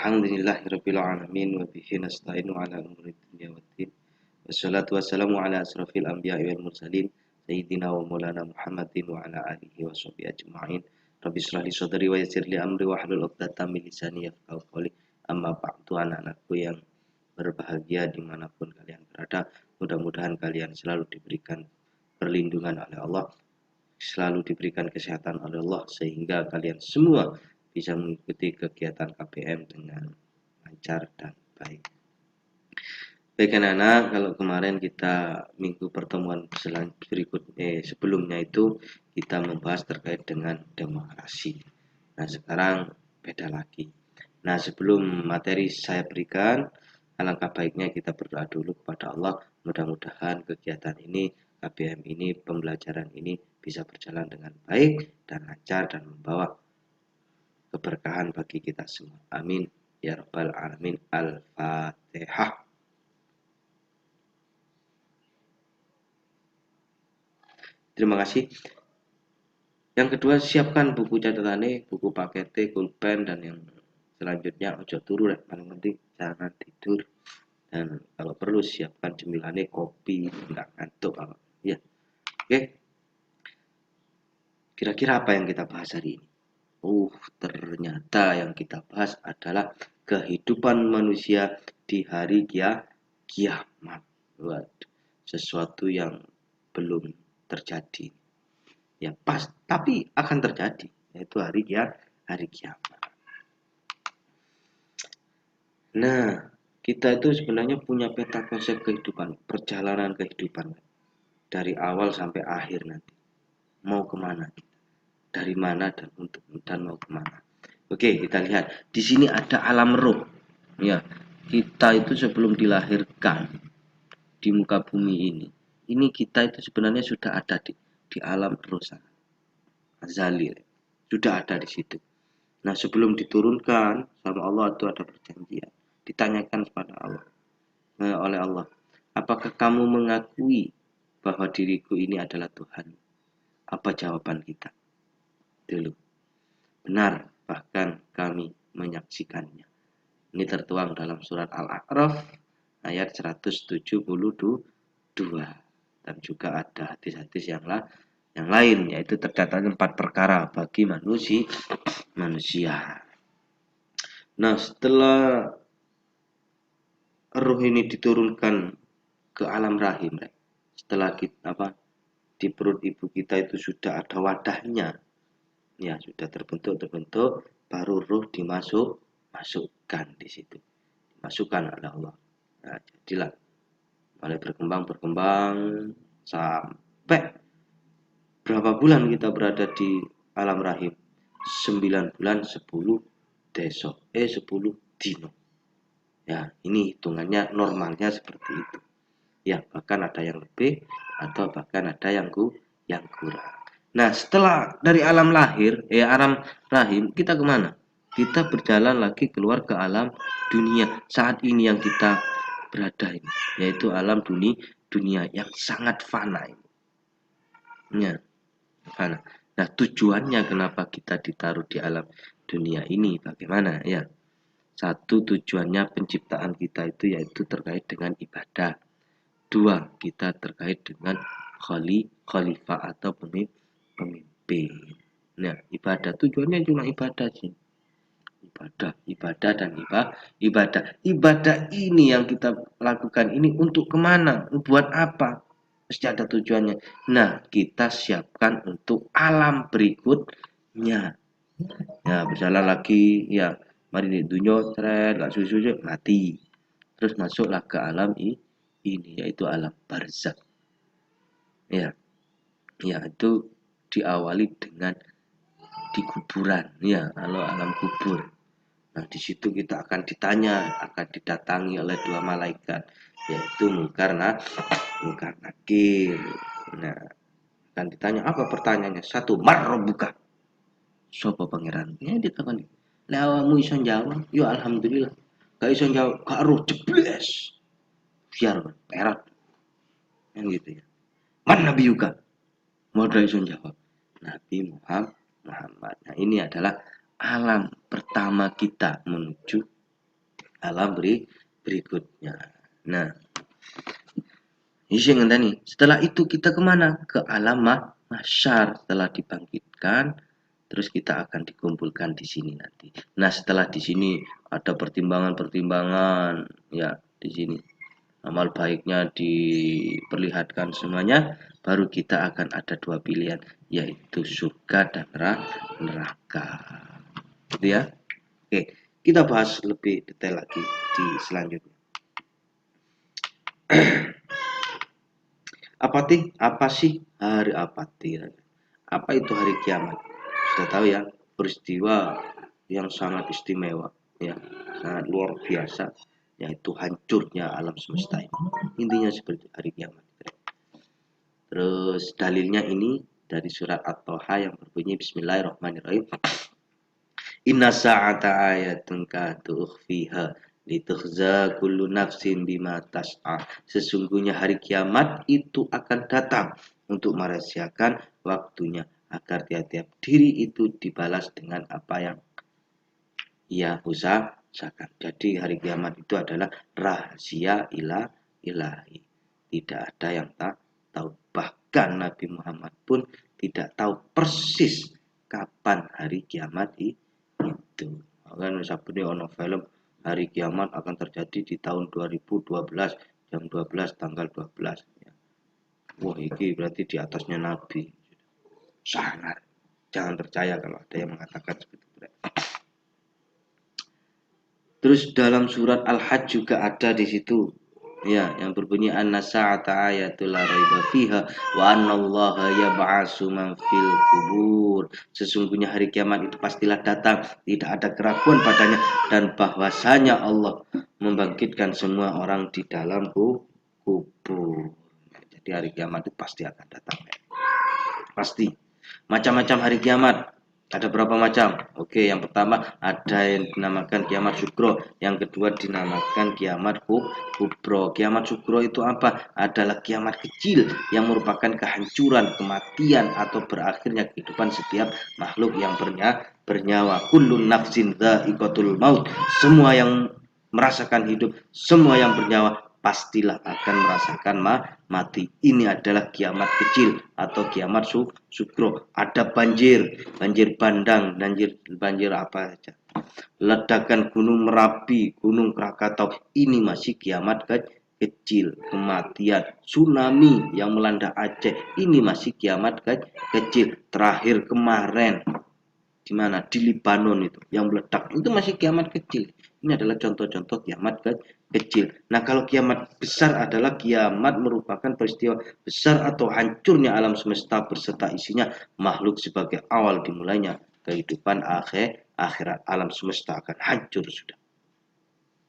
Alhamdulillahirabbil alamin wa bihi nasta'inu ala umuri dunya waddin. Wassalatu wassalamu ala asrafil anbiya'i wal mursalin sayyidina wa maulana Muhammadin wa ala alihi wa sahbihi ajma'in. Rabbi shrah li sadri wa yassir li amri wa hlul 'uqdatam min lisani yafqahu qawli. Amma ba'du, anak-anakku yang berbahagia dimanapun kalian berada, mudah-mudahan kalian selalu diberikan perlindungan oleh Allah, selalu diberikan kesehatan oleh Allah, sehingga kalian semua bisa mengikuti kegiatan KBM dengan lancar dan baik. Baik anak-anak, kalau kemarin kita minggu pertemuan sebelumnya itu kita membahas terkait dengan demokrasi. Nah sekarang beda lagi. Nah sebelum materi saya berikan, alangkah baiknya kita berdoa dulu kepada Allah. Mudah-mudahan kegiatan ini, KBM ini, pembelajaran ini bisa berjalan dengan baik dan lancar dan membawa keberkahan bagi kita semua. Amin ya rabbal alamin. Al-Fatihah. Terima kasih. Yang kedua, siapkan buku catatannya, buku paketnya, pulpen, dan yang selanjutnya ojo turu, paling penting jangan tidur. Dan kalau perlu siapkan cemilannya, kopi, enggak ngantuk ya. Oke. Kira-kira apa yang kita bahas hari ini? Ternyata yang kita bahas adalah kehidupan manusia di hari kiamat. Waduh, sesuatu yang belum terjadi. Ya pas, tapi akan terjadi, yaitu hari kiamat. Nah, kita itu sebenarnya punya peta konsep kehidupan, perjalanan kehidupan dari awal sampai akhir nanti. Mau kemana kita? Dari mana dan mau kemana? Oke, kita lihat. Di sini ada alam roh. Ya, kita itu sebelum dilahirkan di muka bumi ini kita itu sebenarnya sudah ada di alam roh sana. Azali, sudah ada di situ. Nah, sebelum diturunkan sama Allah itu ada perjanjian. Ditanyakan kepada Allah, oleh Allah, apakah kamu mengakui bahwa diriku ini adalah Tuhan? Apa jawaban kita? Dulu. Benar, bahkan kami menyaksikannya. Ini tertuang dalam surat Al-A'raf ayat 172 dan juga ada hadis-hadis yang lain, yaitu terdapat 4 perkara bagi manusia. Nah, setelah ruh ini diturunkan ke alam rahim, setelah kita di perut ibu kita itu sudah ada wadahnya, ya sudah terbentuk, baru ruh dimasukkan di situ, dimasukkan oleh Allah. Nah, jadilah mulai berkembang sampai berapa bulan kita berada di alam rahim? 9 bulan 10 desok 10 dino. Ya, ini hitungannya normalnya seperti itu. Ya, bahkan ada yang lebih atau bahkan ada yang kurang. Nah, setelah dari alam rahim, kita kemana? Kita berjalan lagi keluar ke alam dunia. Saat ini yang kita berada ini, yaitu alam dunia yang sangat fana ini. Ya, fana. Nah, tujuannya kenapa kita ditaruh di alam dunia ini? Bagaimana? Ya, satu, tujuannya penciptaan kita itu yaitu terkait dengan ibadah. 2, kita terkait dengan khalifah atau pemimpin. Nah, ibadah tujuannya cuma ibadah sih. Ibadah dan ibadah. Ibadah ini yang kita lakukan ini untuk kemana? Buat apa? Mesti ada tujuannya. Nah, kita siapkan untuk alam berikutnya. Ya, berjalan lagi, ya, mari di dunia, gak susu mati. Terus masuklah ke alam ini, yaitu alam barzakh. Ya, itu diawali dengan di kuburan, ya, alam kubur. Nah, di situ kita akan didatangi oleh 2 malaikat, yaitu Munkar Nakir. Nah, akan ditanya, apa pertanyaannya? 1, marrobuka. Sopo pangerannya ditakoni. Lek awakmu iso jawab, yo alhamdulillah. Gak iso jawab, gak roh jebles. Biar perat. Yang gitu ya. Man Nabi Yuka. Modal iso jawab. Nabi Muhammad. Nah, ini adalah alam pertama kita menuju alam berikutnya. Nah, ini nih. Setelah itu kita kemana? Ke alam mahsyar. Setelah dibangkitkan, terus kita akan dikumpulkan di sini nanti. Nah, setelah di sini ada pertimbangan-pertimbangan, ya di sini amal baiknya diperlihatkan semuanya, baru kita akan ada dua pilihan, yaitu surga dan neraka. Gitu ya. Oke, kita bahas lebih detail lagi di selanjutnya. Apa sih hari apatir? Apa itu hari kiamat? Sudah tahu ya, peristiwa yang sangat istimewa, ya, sangat luar biasa, yaitu hancurnya alam semesta ini. Intinya seperti hari kiamat. Terus dalilnya ini dari surat At-Toha yang berbunyi Bismillahirrahmanirrahim. Inna sa'ata ayatun katukhfiha litukhza kullu nafsin bima tas'a. Sesungguhnya hari kiamat itu akan datang untuk merahasiakan waktunya agar tiap-tiap diri itu dibalas dengan apa yang ia usahakan. Jadi hari kiamat itu adalah rahasia ilahi. Tidak ada yang tak tahu. Bahkan Nabi Muhammad pun tidak tahu persis kapan hari kiamat itu. Kan sabune ono film hari kiamat akan terjadi di tahun 2012 jam 12 tanggal 12. Wah, ini berarti di atasnya Nabi. Sangat. Jangan percaya kalau ada yang mengatakan seperti itu. Terus dalam surat Al-Hajj juga ada di situ. Ya, yang berbunyi an-nasa'ata ayatul la raiba fiha wa annallaha yab'atsu man fil kubur. Sesungguhnya hari kiamat itu pastilah datang, tidak ada keraguan padanya, dan bahwasanya Allah membangkitkan semua orang di dalam kubur. Jadi hari kiamat itu pasti akan datang. Pasti. Macam-macam hari kiamat. Ada berapa macam? Oke, yang pertama ada yang dinamakan kiamat sukro, yang kedua dinamakan kiamat kubro. Kiamat sukro itu apa? Adalah kiamat kecil yang merupakan kehancuran, kematian atau berakhirnya kehidupan setiap makhluk yang bernyawa. Kullun nafsin dha'iqatul maut. Semua yang merasakan hidup, semua yang bernyawa pastilah akan merasakan mati. Ini adalah kiamat kecil atau kiamat sukro. Ada banjir bandang, banjir apa saja. Ledakan gunung Merapi, gunung Krakatau, ini masih kiamat kecil. Kematian, tsunami yang melanda Aceh, ini masih kiamat kecil. Terakhir kemarin di mana di Libanon itu yang meledak, itu masih kiamat kecil. Ini adalah contoh-contoh kiamat kecil. Nah, kalau kiamat besar adalah kiamat merupakan peristiwa besar atau hancurnya alam semesta beserta isinya makhluk sebagai awal dimulainya kehidupan akhirat. Alam semesta akan hancur sudah.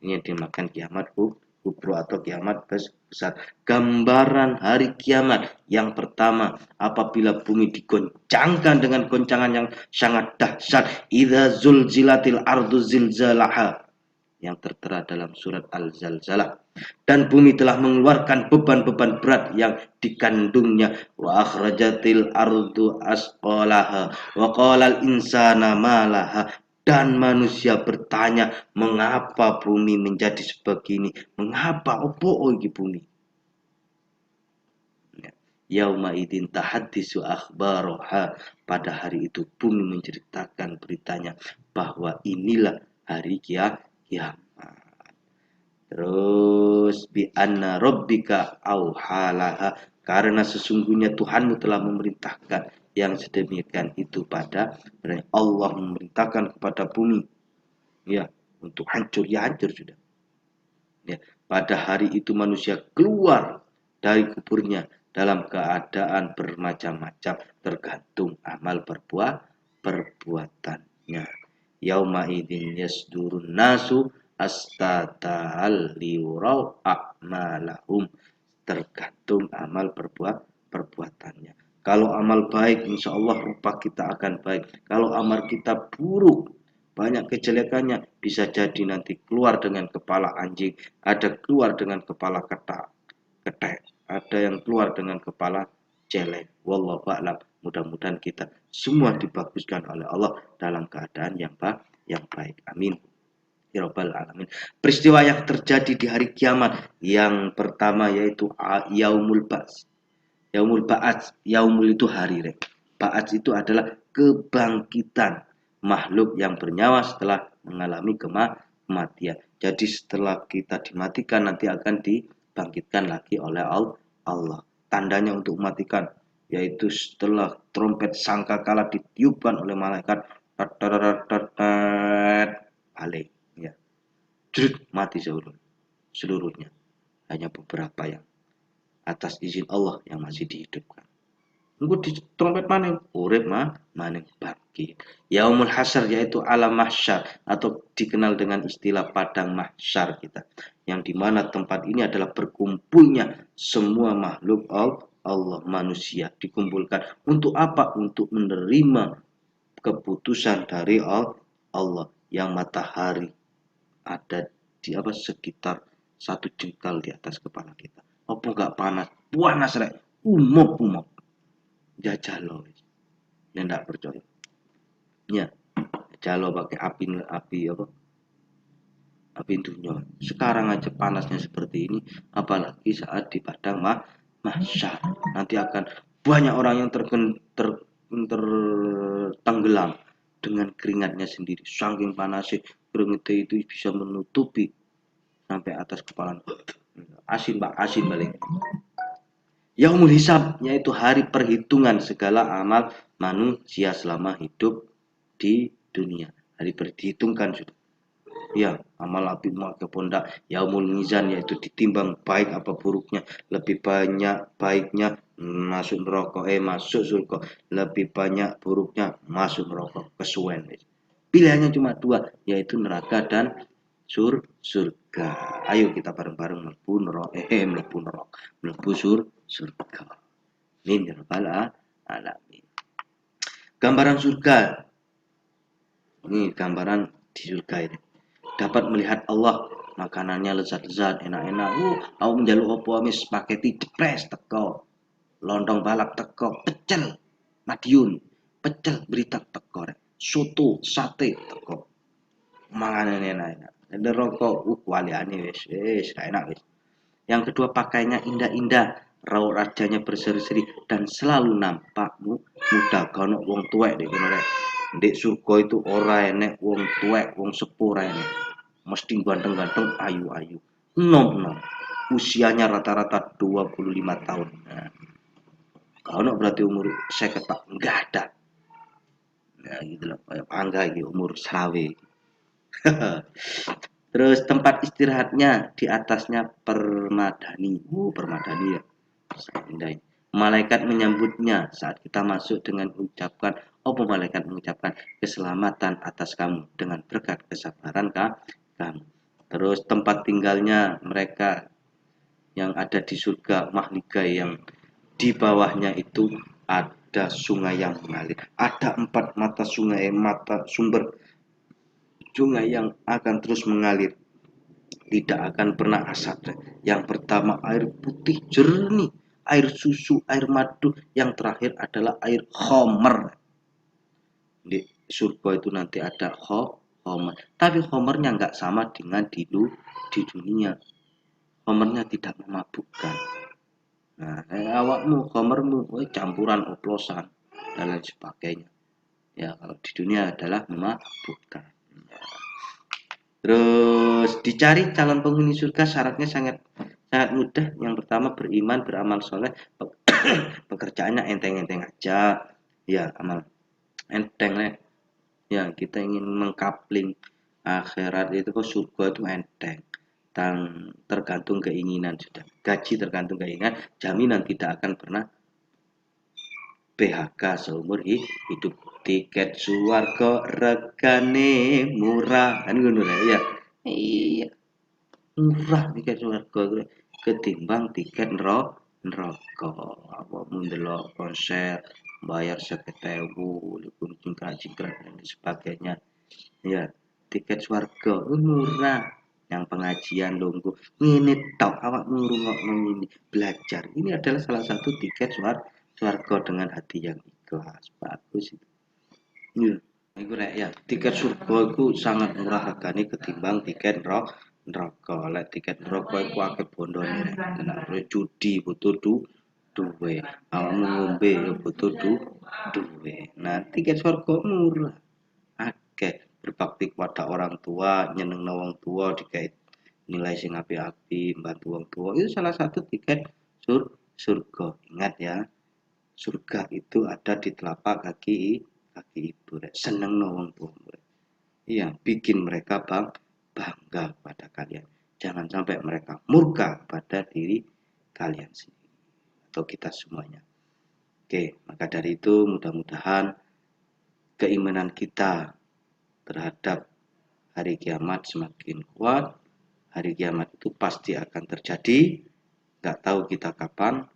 Ini yang dinamakan kiamat kubro atau kiamat besar. Gambaran hari kiamat yang pertama, apabila bumi digoncangkan dengan goncangan yang sangat dahsyat, idza zulzilatil ardu zilzalaha, yang tertera dalam surat Al-Zalzalah, dan bumi telah mengeluarkan beban-beban berat yang dikandungnya, wa akhrajatil ardu asqalaha wa qalal insana malaha, dan manusia bertanya, mengapa bumi menjadi sebegini? Mengapa opo iki bumi? Yauma idin tahaddisu akhbaroha, pada hari itu bumi menceritakan beritanya bahwa inilah hari kiamat. Terus bi anna rabbika auhalaha, karena sesungguhnya Tuhanmu telah memerintahkan yang sedemikian itu pada Allah memerintahkan kepada bumi, ya, untuk hancur, ya hancur sudah. Ya, pada hari itu manusia keluar dari kuburnya dalam keadaan bermacam-macam tergantung amal perbuatannya. Yauma idzin yasdurun nasu astatal liurau a'malahum, tergantung amal perbuatannya. Kalau amal baik, insya Allah rupa kita akan baik. Kalau amal kita buruk, banyak kejelekannya, bisa jadi nanti keluar dengan kepala anjing, ada keluar dengan kepala ketek, ada yang keluar dengan kepala celeng. Wallahu a'lam. Mudah-mudahan kita semua dibaguskan oleh Allah dalam keadaan yang baik. Amin. Ya Rabbal Alamin. Peristiwa yang terjadi di hari kiamat yang pertama yaitu Yaumul Ba'ats. Yaumul Ba'ats, Yaumul itu hari, rek. Ba'ats itu adalah kebangkitan makhluk yang bernyawa setelah mengalami kematian. Jadi setelah kita dimatikan nanti akan dibangkitkan lagi oleh Allah. Tandanya untuk mematikan yaitu setelah trompet sangkakala ditiupkan oleh malaikat, balik, ya, mati seluruhnya. Hanya beberapa yang atas izin Allah yang masih dihidupkan. Engko di trompet maning urip maning bangkit. Yaumul Hasyr yaitu alam mahsyar atau dikenal dengan istilah padang mahsyar kita. Yang dimana tempat ini adalah berkumpulnya semua makhluk Allah manusia dikumpulkan untuk apa? Untuk menerima keputusan dari Allah yang matahari ada di sekitar satu jengkal di atas kepala kita. Apa enggak panas? Panas rek. Umop. Jajalo. Nek ndak percaya. Ya, jalo pakai api api dunia. Sekarang aja panasnya seperti ini, apalagi saat di padang mahsyar. Nanti akan banyak orang yang tertenggelam dengan keringatnya sendiri. Saking panasnya keringatnya itu bisa menutupi sampai atas kepala. Asin balik. Yaumul Hisab yaitu hari perhitungan segala amal manusia selama hidup di dunia. Hari perhitungkan sudah. Ya, amal api ke pondak. Yaumul Mizan yaitu ditimbang baik apa buruknya. Lebih banyak baiknya masuk neraka, masuk surga. Lebih banyak buruknya masuk neraka, kesuwen. Pilihannya cuma dua, yaitu neraka dan surga. Ayo kita bareng-bareng mlebu surga. Min ya rabbal alamin. Gambaran surga. Ini gambaran di surga ini. Dapat melihat Allah, makanannya lezat-lezat, enak-enak. Aku menjaluk opo mis spaghetti depres teko. Lontong balap teko, pecel, Madiun, pecel berita teko, soto, sate teko. Manganan enak-enak. Ada rokok, waliane wis enak wis. Yang kedua pakainya indah-indah, raut rajanya berseri-seri dan selalu nampak muda kono wong tuwek dek kono rek. Ndek surga itu ora enek wong tuwek, wong sepuh enek. Mesti ganteng-ganteng, ayu-ayu. Nom. Usianya rata-rata 25 tahun. Nah, kalau berarti umur saya ketak enggak ada. Nah, gitu loh. Kayak pangga gitu, umur serawe. Terus tempat istirahatnya di atasnya permadani. Permadani ya. Indah. Malaikat menyambutnya saat kita masuk dengan mengucapkan, malaikat mengucapkan keselamatan atas kamu dengan berkat kesabaran kamu. Terus tempat tinggalnya mereka yang ada di surga mahligai yang di bawahnya itu ada sungai yang mengalir. Ada 4 mata sungai, mata sumber sungai yang akan terus mengalir. Tidak akan pernah asat. Yang pertama air putih jernih, air susu, air madu. Yang terakhir adalah air khomer. Di surga itu nanti ada khomer. Tapi khomernya nggak sama dengan di dunia. Khomernya tidak memabukkan. Nah, awakmu khomermu campuran oplosan dan lain sebagainya. Ya, kalau di dunia adalah memabukkan. Terus dicari calon penghuni surga syaratnya sangat mudah. Yang pertama beriman, beramal soleh, pekerjaannya enteng-enteng aja. Ya, amal enteng lah. Ya, kita ingin mengkapling akhirat itu kok surga itu enteng. Tergantung keinginan sudah. Gaji tergantung keinginan, jaminan tidak akan pernah PHK seumur hidup. Tiket suwarga regane murah kan ngono ya. Iya, murah tiket suwarga ketimbang tiket neraka. Apa ndelok konser bayar 50.000 cingkrak-cingkrak dan sebagainya. Ya, tiket suwarga murah. Yang pengajian lungguh ngene tok awak ngrungokno ngene belajar. Ini adalah salah satu tiket suwarga dengan hati yang ikhlas. Bagus itu. Ya. Iku rek ya, tiket surga iku sangat murah regane ketimbang tiket neraka. Lek tiket neraka iku akeh bondone rek. Kena judi butuh duwe. Awakmu ngombe ya butuh duwe. Nah, tiket surga murah. Akeh berbakti kepada orang tua, nyenengno wong tua dikai nilai sing apik-apik, bantu wong tua. Itu salah satu tiket surga. Ingat ya, surga itu ada di telapak kaki ibu rek. Seneng no wong tua rek. Iya, bikin mereka bangga pada kalian. Jangan sampai mereka murka pada diri kalian sendiri atau kita semuanya. Oke, maka dari itu mudah-mudahan keimanan kita terhadap hari kiamat semakin kuat. Hari kiamat itu pasti akan terjadi. Nggak tahu kita kapan,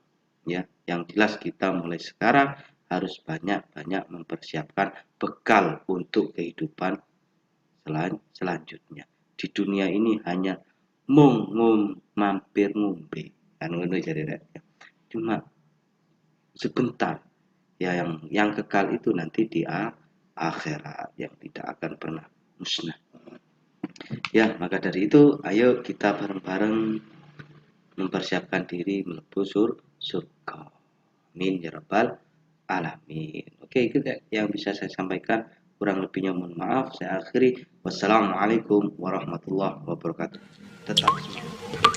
ya. Yang jelas kita mulai sekarang harus banyak-banyak mempersiapkan bekal untuk kehidupan selanjutnya. Di dunia ini hanya mampir ngombe. Kan ngono jadi cuma sebentar. Ya yang kekal itu nanti di akhirat yang tidak akan pernah musnah. Ya, maka dari itu ayo kita bareng-bareng mempersiapkan diri melebu surga. Amin ya rabbal alamin. Oke, itu yang bisa saya sampaikan. Kurang lebihnya mohon maaf. Saya akhiri. Wassalamualaikum warahmatullahi wabarakatuh. Tetap semangat.